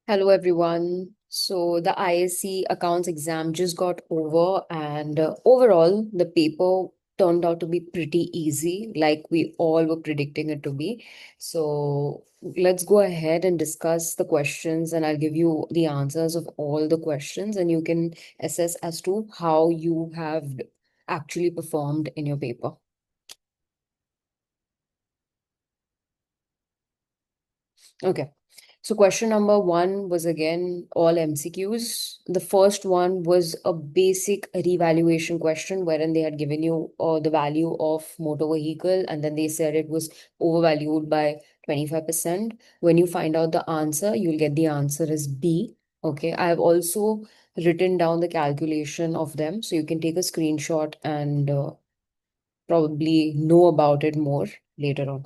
Hello, everyone. So, the ISC accounts exam just got over, and overall, the paper turned out to be pretty easy, like we all were predicting it to be. So, let's go ahead and discuss the questions, and I'll give you the answers of all the questions, and you can assess as to how you have actually performed in your paper. Okay. So question number one was again all MCQs. The first one was a basic revaluation question wherein they had given you the value of motor vehicle and then they said it was overvalued by 25%. When you find out the answer, you'll get the answer as B. Okay. I have also written down the calculation of them. So you can take a screenshot and probably know about it more later on.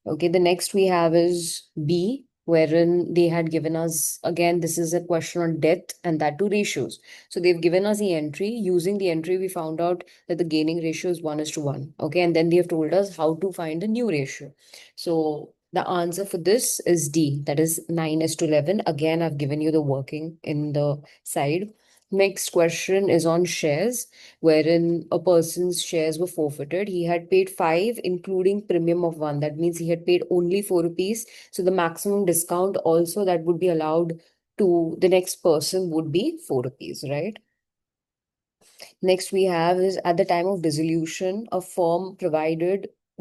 Okay, the next we have is B, wherein they had given us, again, this is a question on debt and that to ratios. So they've given us the entry. Using the entry, we found out that the gaining ratio is 1:1. Okay, and then they have told us how to find a new ratio. So the answer for this is D, that is 9:11. Again, I've given you the working in the side. Next question is on shares, wherein a person's shares were forfeited. He had paid 5, including premium of 1. That means he had paid only 4 rupees. So the maximum discount also that would be allowed to the next person would be 4 rupees, right? Next, we have is at the time of dissolution, a firm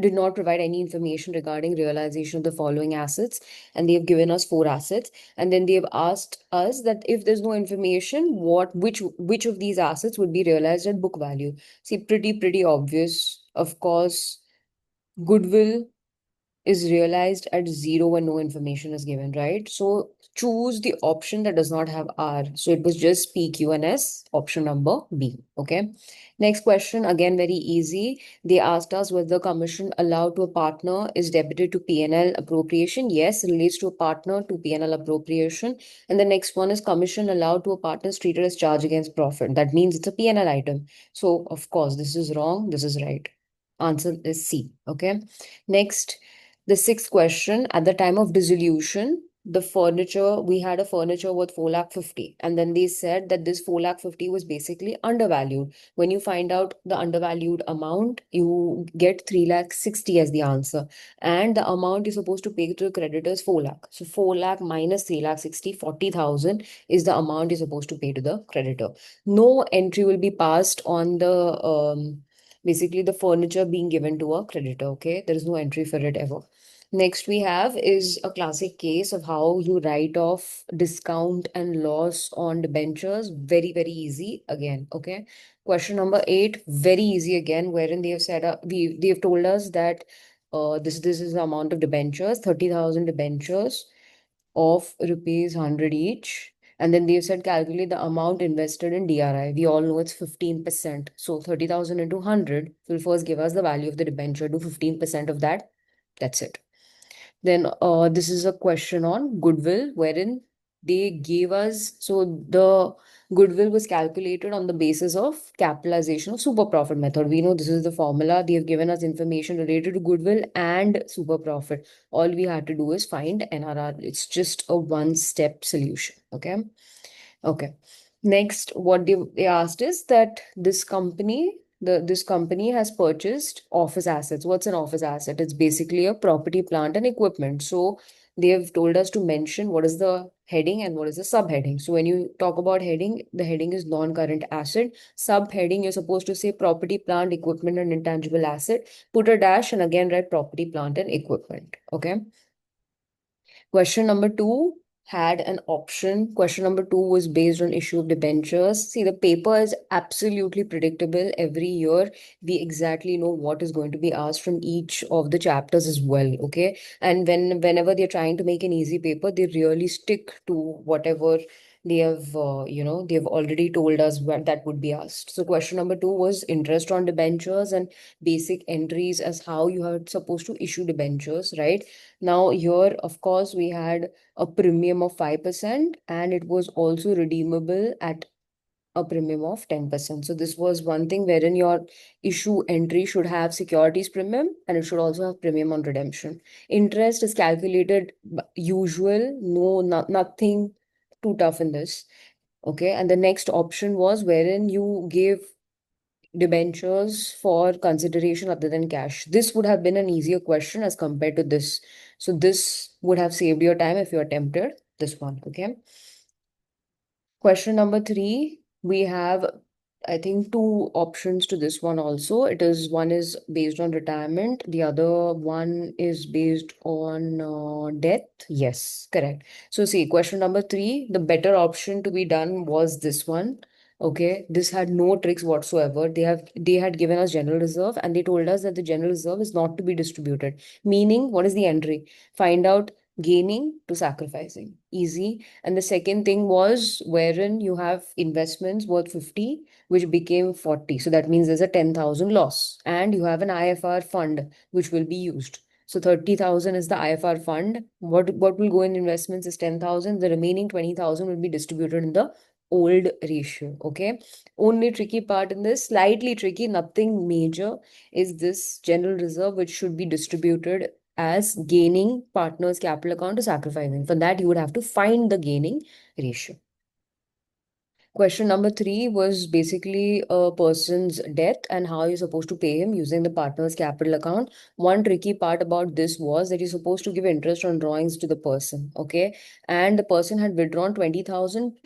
did not provide any information regarding realization of the following assets, and they have given us 4 assets. And then they have asked us that if there's no information, which of these assets would be realized at book value? See, pretty obvious. Of course, goodwill is realized at 0 when no information is given, right? So choose the option that does not have R. So it was just P, Q, and S, option number B. Okay. Next question, again, very easy. They asked us whether the commission allowed to a partner is debited to P&L appropriation. Yes, relates to a partner to P&L appropriation. And the next one is commission allowed to a partner is treated as charge against profit. That means it's a P&L item. So, of course, this is wrong. This is right. Answer is C. Okay. Next, the sixth question, at the time of dissolution, the furniture, we had a furniture worth 4 lakh 50. And then they said that this 4 lakh 50 was basically undervalued. When you find out the undervalued amount, you get 3 lakh 60 as the answer. And the amount you're supposed to pay to the creditors 4 lakh. So 4 lakh minus 3 lakh 60, 40,000 is the amount you're supposed to pay to the creditor. No entry will be passed on the basically the furniture being given to a creditor. Okay, there is no entry for it ever. Next we have is a classic case of how you write off discount and loss on debentures. Very easy again. Okay. Question number 8, very easy again, wherein they have said they have told us that this is the amount of debentures, 30,000 debentures of rupees 100 each. And then they've said calculate the amount invested in DRI. We all know it's 15%. So 30,000 into 100 will first give us the value of the debenture. Do 15% of that. That's it. Then this is a question on goodwill, wherein they gave us, so the goodwill was calculated on the basis of capitalization of super profit method. We know this is the formula. They have given us information related to goodwill and super profit. All we had to do is find NRR. It's just a one-step solution. Okay. Okay. Next, what they asked is that this company has purchased office assets. What's an office asset? It's basically a property, plant, and equipment. So they have told us to mention what is the heading and what is the subheading. So when you talk about heading, the heading is non-current asset. Subheading, you're supposed to say property, plant, equipment, and intangible asset. Put a dash and again write property, plant, and equipment. Okay. Question number 2 had an option. Question number 2 was based on issue of debentures. See, the paper is absolutely predictable. Every year, we exactly know what is going to be asked from each of the chapters as well. Okay. And whenever they're trying to make an easy paper, they really stick to whatever they have, they have already told us what that would be asked. So question number 2 was interest on debentures and basic entries as how you are supposed to issue debentures, right? Now, here, of course, we had a premium of 5%, and it was also redeemable at a premium of 10%. So, this was one thing wherein your issue entry should have securities premium and it should also have premium on redemption. Interest is calculated usual, nothing too tough in this. Okay. And the next option was wherein you gave debentures for consideration other than cash. This would have been an easier question as compared to this. So this would have saved your time if you attempted this one. Okay. Question number three, we have, I think, two options to this one also. It is one is based on retirement, the other one is based on death. Yes, correct. So, see, question number three, the better option to be done was this one. Okay, this had no tricks whatsoever. They had given us general reserve and they told us that the general reserve is not to be distributed. Meaning, what is the entry? Find out gaining to sacrificing. Easy. And the second thing was wherein you have investments worth 50, which became 40. So that means there's a 10,000 loss. And you have an IFR fund, which will be used. So 30,000 is the IFR fund. What will go in investments is 10,000. The remaining 20,000 will be distributed in the old ratio. Okay. Only tricky part in this, slightly tricky, nothing major, is this general reserve, which should be distributed as gaining partner's capital account to sacrificing. For that, you would have to find the gaining ratio. Question number three was basically a person's death and how you're supposed to pay him using the partner's capital account. One tricky part about this was that you're supposed to give interest on drawings to the person, okay? And the person had withdrawn 20,000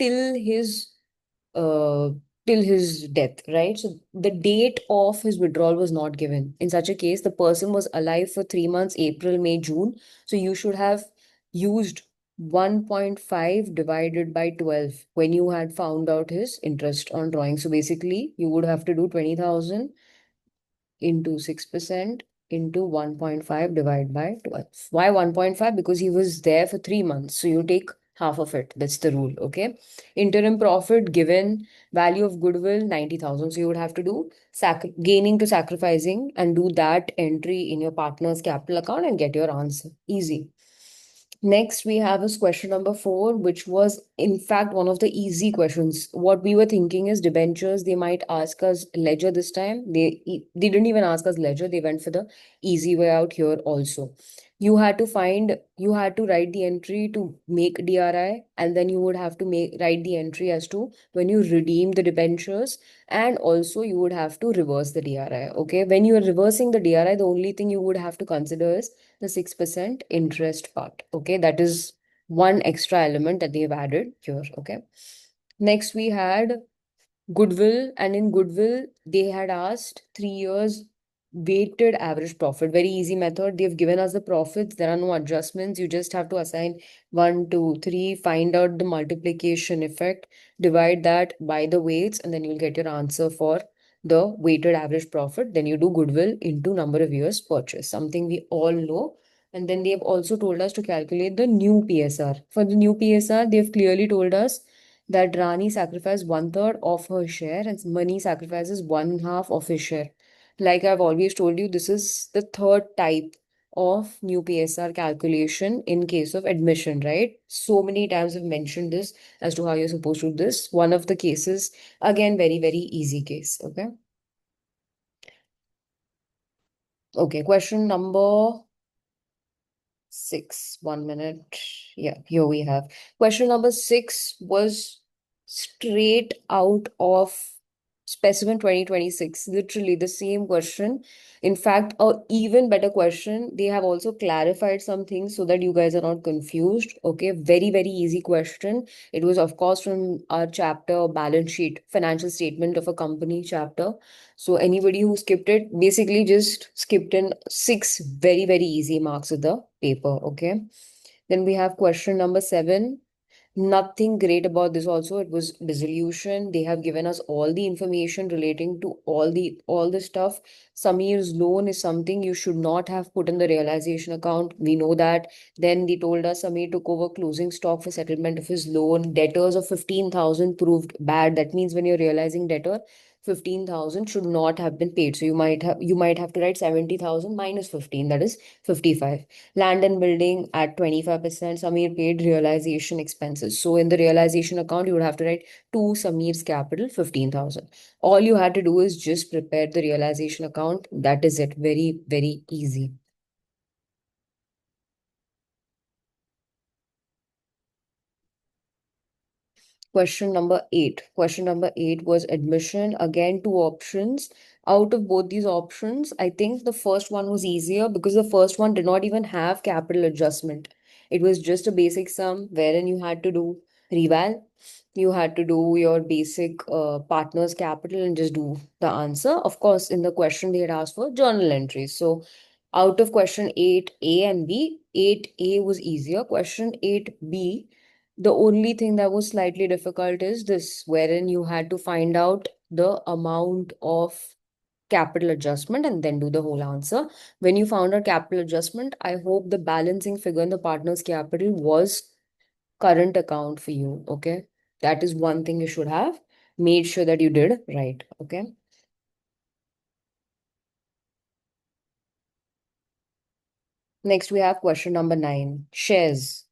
uh, till his death, right? So the date of his withdrawal was not given. In such a case, the person was alive for 3 months, April, May, June. So you should have used 1.5 divided by 12 when you had found out his interest on drawing. So basically, you would have to do 20,000 into 6% into 1.5 divided by 12. Why 1.5? Because he was there for 3 months. So you take half of it. That's the rule. Okay. Interim profit given, value of goodwill 90,000. So you would have to do gaining to sacrificing and do that entry in your partner's capital account and get your answer. Easy. Next, we have is question number four, which was in fact one of the easy questions. What we were thinking is debentures, they might ask us ledger this time. They didn't even ask us ledger, they went for the easy way out here also. You had to write the entry to make DRI, and then you would have to write the entry as to when you redeem the debentures, and also you would have to reverse the DRI. Okay, when you are reversing the DRI, the only thing you would have to consider is the 6% interest part. Okay, that is one extra element that they've added here. Okay, next we had goodwill, and in goodwill, they had asked 3 years weighted average profit. Very easy method. They've given us the profits. There are no adjustments. You just have to assign 1, 2, 3, find out the multiplication effect, divide that by the weights, and then you'll get your answer for the weighted average profit. Then you do goodwill into number of years purchase, something we all know. And then they've also told us to calculate the new PSR. For the new PSR, they've clearly told us that Rani sacrificed one third of her share and Mani sacrifices one half of his share. Like I've always told you, this is the third type of new PSR calculation in case of admission, right? So many times I've mentioned this as to how you're supposed to do this. One of the cases, again, very, very easy case. Okay. Okay. Question number 6. 1 minute. Yeah, here we have. Question number 6 was straight out of Specimen 2026. Literally the same question. In fact, a even better question. They have also clarified some things so that you guys are not confused. Okay, very, very easy question. It was, of course, from our chapter balance sheet, financial statement of a company chapter. So anybody who skipped it basically just skipped in 6 very, very easy marks of the paper. Okay. Then we have question number 7. Nothing great about this also. It was dissolution. They have given us all the information relating to all the stuff. Samir's loan is something you should not have put in the realization account. We know that. Then they told us Samir took over closing stock for settlement of his loan. Debtors of 15,000 proved bad. That means when you're realizing debtor, 15,000 should not have been paid. So you might have to write 70,000 minus 15, that is 55. Land and building at 25%, Samir paid realization expenses. So in the realization account, you would have to write to Samir's capital 15,000. All you had to do is just prepare the realization account. That is it. Very, very easy. Question number 8. Question number 8 was admission. Again, two options. Out of both these options, I think the first one was easier because the first one did not even have capital adjustment. It was just a basic sum wherein you had to do reval. You had to do your basic partner's capital and just do the answer. Of course, in the question they had asked for journal entries. So out of question 8A and B, 8A was easier. Question 8B, the only thing that was slightly difficult is this, wherein you had to find out the amount of capital adjustment and then do the whole answer. When you found out capital adjustment, I hope the balancing figure in the partner's capital was current account for you. Okay. That is one thing you should have made sure that you did right. Okay. Next, we have question number 9, shares.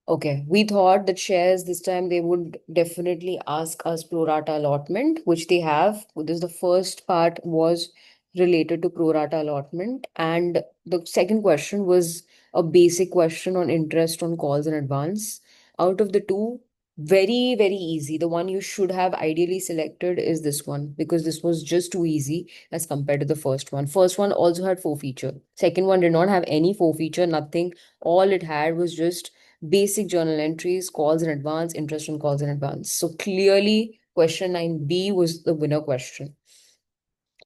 Okay, we thought that shares this time they would definitely ask us pro rata allotment, which they have. This the first part was related to pro rata allotment, and the second question was a basic question on interest on calls in advance. Out of the two, very, very easy. The one you should have ideally selected is this one because this was just too easy as compared to the first one. First one also had forfeiture. Second one did not have any forfeiture, nothing. All it had was just basic journal entries, calls in advance, interest on calls in advance. So clearly, question 9B was the winner question.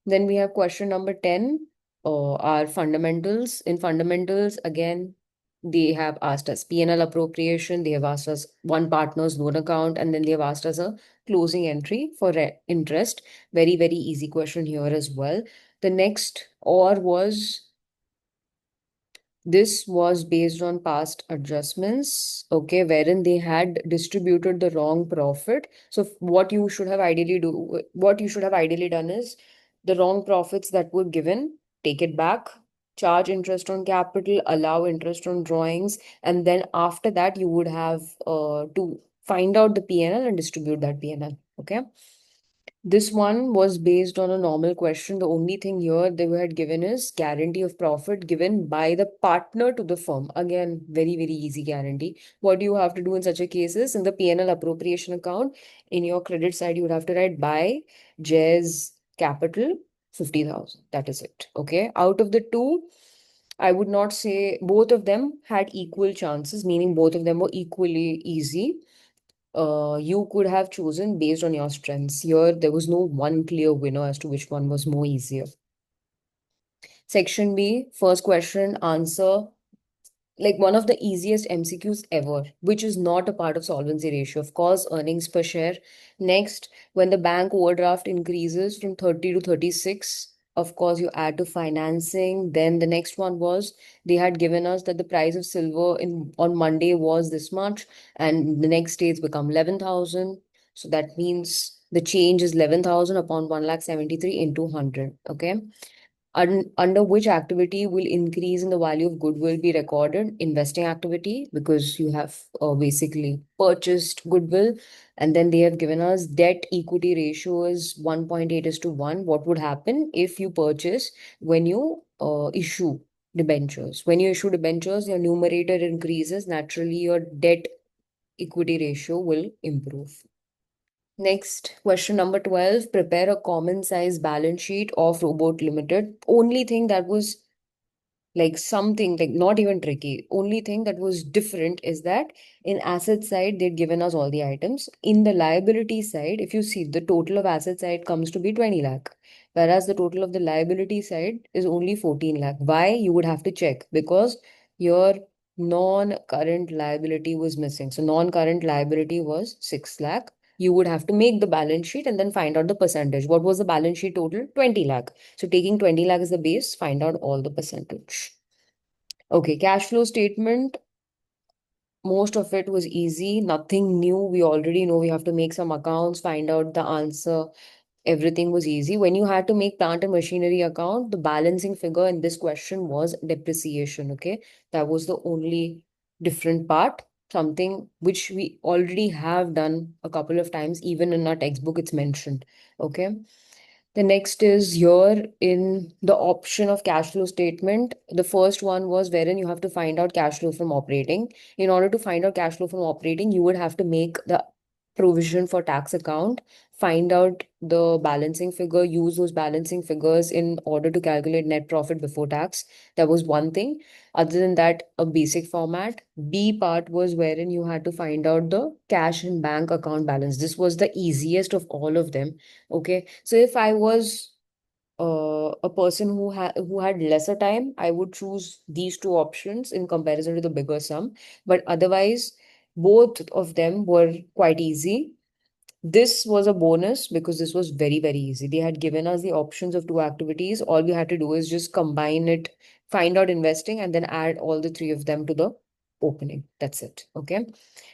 Then we have question number 10, our fundamentals. In fundamentals, again, they have asked us P&L appropriation, they have asked us one partner's loan account, and then they have asked us a closing entry for interest. Very, very easy question here as well. The next or was this was based on past adjustments, okay, wherein they had distributed the wrong profit. So what you should have ideally done is the wrong profits that were given, take it back, charge interest on capital, allow interest on drawings, and then after that you would have to find out the P&L and distribute that P&L. Okay. This one was based on a normal question. The only thing here they had given is guarantee of profit given by the partner to the firm. Again, very, very easy guarantee. What do you have to do in such a case is in the P&L appropriation account, in your credit side, you would have to write by Jez Capital 50,000. That is it. Okay. Out of the two, I would not say both of them had equal chances, meaning both of them were equally easy. You could have chosen based on your strengths. Here, there was no one clear winner as to which one was more easier. Section B, first question, answer like one of the easiest MCQs ever, which is not a part of solvency ratio. Of course, earnings per share. Next, when the bank overdraft increases from 30 to 36, of course, you add to financing. Then the next one was they had given us that the price of silver in on Monday was this much, and the next day it's become 11,000. So that means the change is 11,000 upon 1,73,000 into 100. Okay. Under which activity will increase in the value of goodwill be recorded? Investing activity, because you have basically purchased goodwill. And then they have given us debt equity ratio is 1.8 is to 1. What would happen if you purchase when you issue debentures? When you issue debentures, your numerator increases. Naturally, your debt equity ratio will improve. Next, question number 12, prepare a common size balance sheet of Robot Limited. Only thing that was like something like not even tricky. Only thing that was different is that in asset side, they'd given us all the items. In the liability side, if you see the total of asset side comes to be 20 lakh, whereas the total of the liability side is only 14 lakh. Why? You would have to check because your non-current liability was missing. So non-current liability was 6 lakh. You would have to make the balance sheet and then find out the percentage. What was the balance sheet total? 20 lakh. So taking 20 lakh as the base, find out all the percentage. Okay, cash flow statement. Most of it was easy, nothing new. We already know we have to make some accounts, find out the answer. Everything was easy. When you had to make plant and machinery account, the balancing figure in this question was depreciation. Okay, that was the only different part. Something which we already have done a couple of times, even in our textbook, it's mentioned. Okay. The next is here in the option of cash flow statement. The first one was wherein you have to find out cash flow from operating. In order to find out cash flow from operating, you would have to make the provision for tax account, find out the balancing figure, use those balancing figures in order to calculate net profit before tax. That was one thing. Other than that, a basic format. B part was wherein you had to find out the cash and bank account balance. This was the easiest of all of them. Okay. So if I was a person who had lesser time, I would choose these two options in comparison to the bigger sum. But otherwise, both of them were quite easy. This was a bonus because this was very, very easy. They had given us the options of two activities. All we had to do is just combine it, find out investing, and then add all the three of them to the opening. That's it. Okay.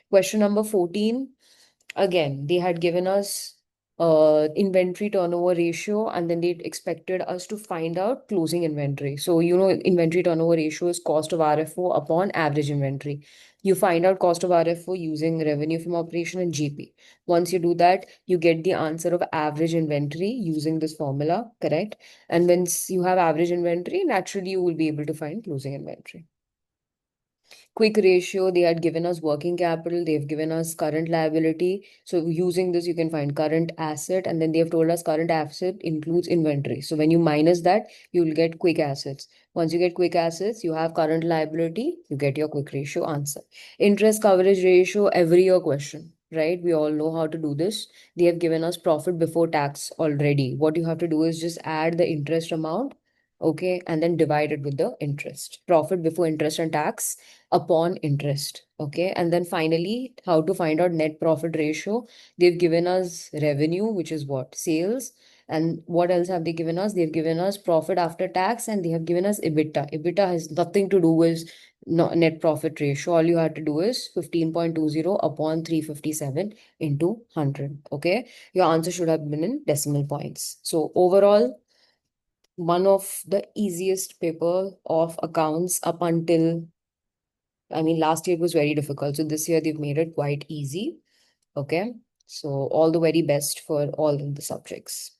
Question number 14. Again, they had given us inventory turnover ratio, and then they expected us to find out closing inventory. So, inventory turnover ratio is cost of RFO upon average inventory. You find out cost of RFO using revenue from operation and GP. Once you do that, you get the answer of average inventory using this formula, correct? And once you have average inventory, naturally you will be able to find closing inventory. Quick ratio, they had given us working capital, they've given us current liability. So using this, you can find current asset, and then they've told us current asset includes inventory. So when you minus that, you'll get quick assets. Once you get quick assets, you have current liability, you get your quick ratio answer. Interest coverage ratio, every year question, right? We all know how to do this. They have given us profit before tax already. What you have to do is just add the interest amount, okay, and then divide it with the interest. Profit before interest and tax upon interest. Okay. And then finally, how to find out net profit ratio. They've given us revenue, which is what? Sales. And what else have they given us? They've given us profit after tax, and they have given us EBITDA. EBITDA has nothing to do with net profit ratio. All you have to do is 15.20 upon 357 into 100. Okay. Your answer should have been in decimal points. So overall, one of the easiest paper of accounts up until, I mean, last year it was very difficult. So this year they've made it quite easy. Okay. So all the very best for all of the subjects.